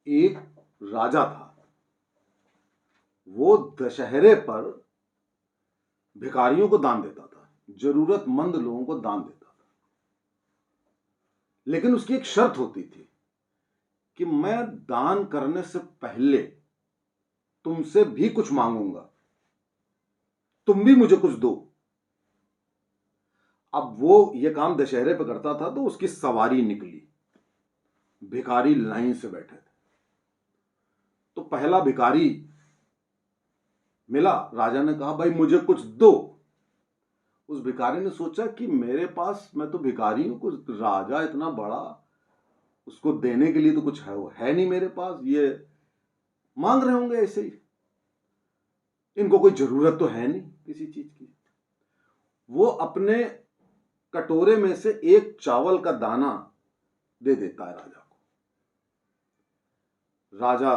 एक राजा था। वो दशहरे पर भिखारियों को दान देता था, जरूरतमंद लोगों को दान देता था। लेकिन उसकी एक शर्त होती थी कि मैं दान करने से पहले तुमसे भी कुछ मांगूंगा, तुम भी मुझे कुछ दो। अब वो ये काम दशहरे पे करता था, तो उसकी सवारी निकली, भिखारी लाइन से बैठे थे। तो पहला भिखारी मिला, राजा ने कहा भाई मुझे कुछ दो। उस भिखारी ने सोचा कि मेरे पास, मैं तो भिखारी हूं, कुछ राजा इतना बड़ा, उसको देने के लिए तो कुछ है नहीं मेरे पास, ये मांग रहे होंगे ऐसे ही, इनको कोई जरूरत तो है नहीं किसी चीज की। वो अपने कटोरे में से एक चावल का दाना दे देता है राजा को। राजा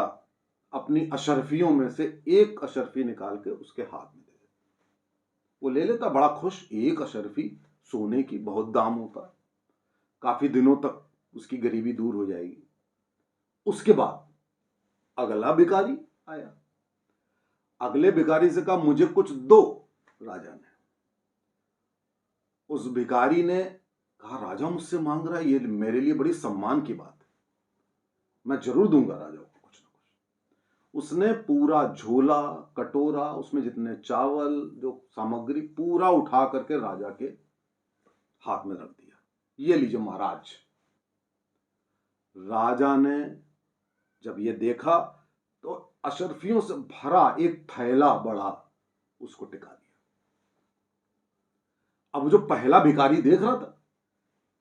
अपनी अशर्फियों में से एक अशर्फी निकाल के उसके हाथ में दे देता। वो ले लेता, बड़ा खुश। एक अशर्फी सोने की, बहुत दाम होता है, काफी दिनों तक उसकी गरीबी दूर हो जाएगी। उसके बाद अगला भिखारी आया। अगले भिखारी से कहा मुझे कुछ दो। राजा ने, उस भिखारी ने कहा राजा मुझसे मांग रहा है, ये मेरे लिए बड़ी सम्मान की बात है, मैं जरूर दूंगा राजा को कुछ ना कुछ। उसने पूरा झोला, कटोरा, उसमें जितने चावल, जो सामग्री, पूरा उठा करके राजा के हाथ में रख दिया। ये लीजिए महाराज। राजा ने जब ये देखा तो अशर्फियों से भरा एक थैला बड़ा उसको टिका दिया। अब जो पहला भिखारी देख रहा था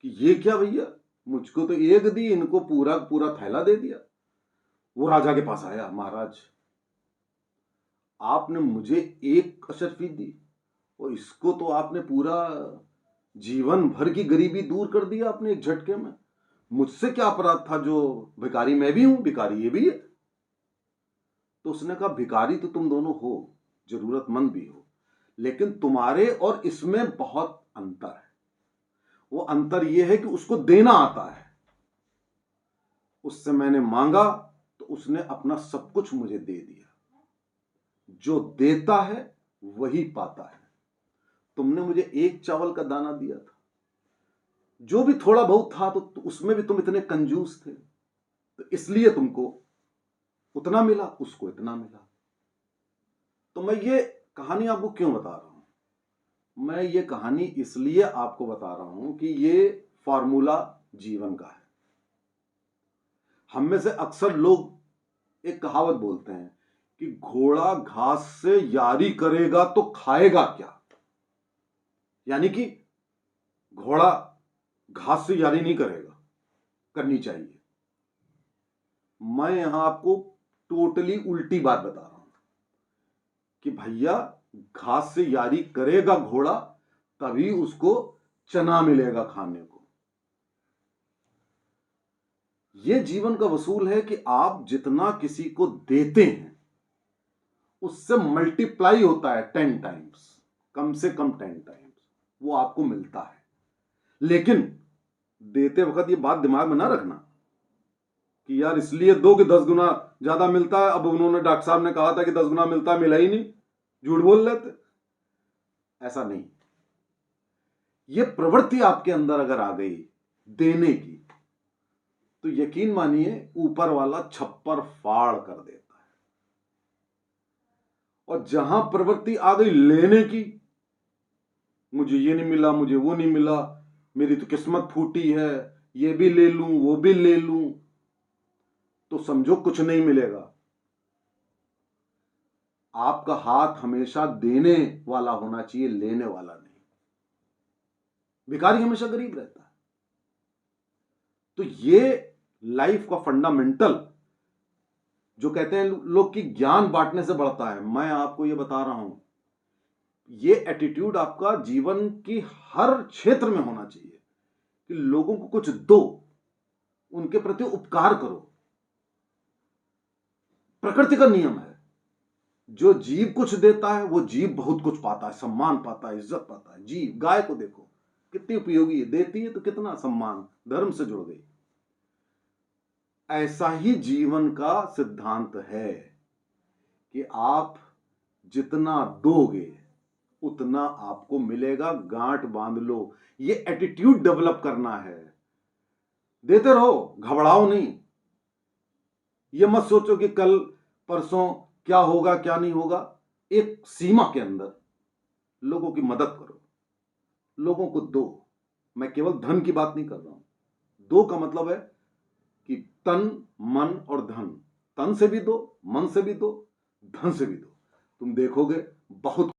कि ये क्या भैया, मुझको तो एक दी, इनको पूरा पूरा थैला दे दिया। वो राजा के पास आया, महाराज आपने मुझे एक अशर्फी दी और इसको तो आपने पूरा जीवन भर की गरीबी दूर कर दिया आपने एक झटके में। मुझसे क्या अपराध था, जो भिखारी मैं भी हूं, भिखारी ये भी है। तो उसने कहा भिखारी तो तुम दोनों हो, जरूरतमंद भी हो, लेकिन तुम्हारे और इसमें बहुत अंतर है। वो अंतर यह है कि उसको देना आता है। उससे मैंने मांगा तो उसने अपना सब कुछ मुझे दे दिया। जो देता है वही पाता है। तुमने मुझे एक चावल का दाना दिया था, जो भी थोड़ा बहुत था तो उसमें भी तुम इतने कंजूस थे, तो इसलिए तुमको उतना मिला, उसको इतना मिला। तो मैं ये कहानी आपको क्यों बता रहा हूं? मैं ये कहानी इसलिए आपको बता रहा हूं कि ये फॉर्मूला जीवन का है। हम में से अक्सर लोग एक कहावत बोलते हैं कि घोड़ा घास से यारी करेगा तो खाएगा क्या। यानी कि घोड़ा घास से यारी नहीं करेगा, करनी चाहिए। मैं यहां आपको टोटली उल्टी बात बता रहा हूं कि भैया घास से यारी करेगा घोड़ा, तभी उसको चना मिलेगा खाने को। यह जीवन का वसूल है कि आप जितना किसी को देते हैं उससे मल्टीप्लाई होता है 10 टाइम्स, कम से कम 10 टाइम्स वो आपको मिलता है। लेकिन देते वक्त ये बात दिमाग में ना रखना कि यार इसलिए दो कि 10 गुना ज्यादा मिलता है। अब उन्होंने, डॉक्टर साहब ने कहा था कि 10 गुना मिलता है, मिला ही नहीं, झूठ बोल लेते। ऐसा नहीं। ये प्रवृत्ति आपके अंदर अगर आ गई देने की, तो यकीन मानिए ऊपर वाला छप्पर फाड़ कर देता है। और जहां प्रवृत्ति आ गई लेने की, मुझे ये नहीं मिला, मुझे वो नहीं मिला, मेरी तो किस्मत फूटी है, ये भी ले लूं वो भी ले लूं, तो समझो कुछ नहीं मिलेगा। आपका हाथ हमेशा देने वाला होना चाहिए, लेने वाला नहीं। भिखारी हमेशा गरीब रहता है। तो ये लाइफ का फंडामेंटल, जो कहते हैं लोग कि ज्ञान बांटने से बढ़ता है, मैं आपको ये बता रहा हूं, ये एटीट्यूड आपका जीवन की हर क्षेत्र में होना चाहिए कि लोगों को कुछ दो, उनके प्रति उपकार करो। प्रकृति का नियम है, जो जीव कुछ देता है वो जीव बहुत कुछ पाता है, सम्मान पाता है, इज्जत पाता है। जीव, गाय को देखो कितनी उपयोगी है, देती है तो कितना सम्मान, धर्म से जुड़ गई। ऐसा ही जीवन का सिद्धांत है कि आप जितना दोगे उतना आपको मिलेगा। गांठ बांध लो, ये एटीट्यूड डेवलप करना है। देते रहो, घबराओ नहीं। ये मत सोचो कि कल परसों क्या होगा क्या नहीं होगा। एक सीमा के अंदर लोगों की मदद करो, लोगों को दो। मैं केवल धन की बात नहीं कर रहा हूं। दो का मतलब है कि तन, मन और धन। तन से भी दो, मन से भी दो, धन से भी दो। तुम देखोगे बहुत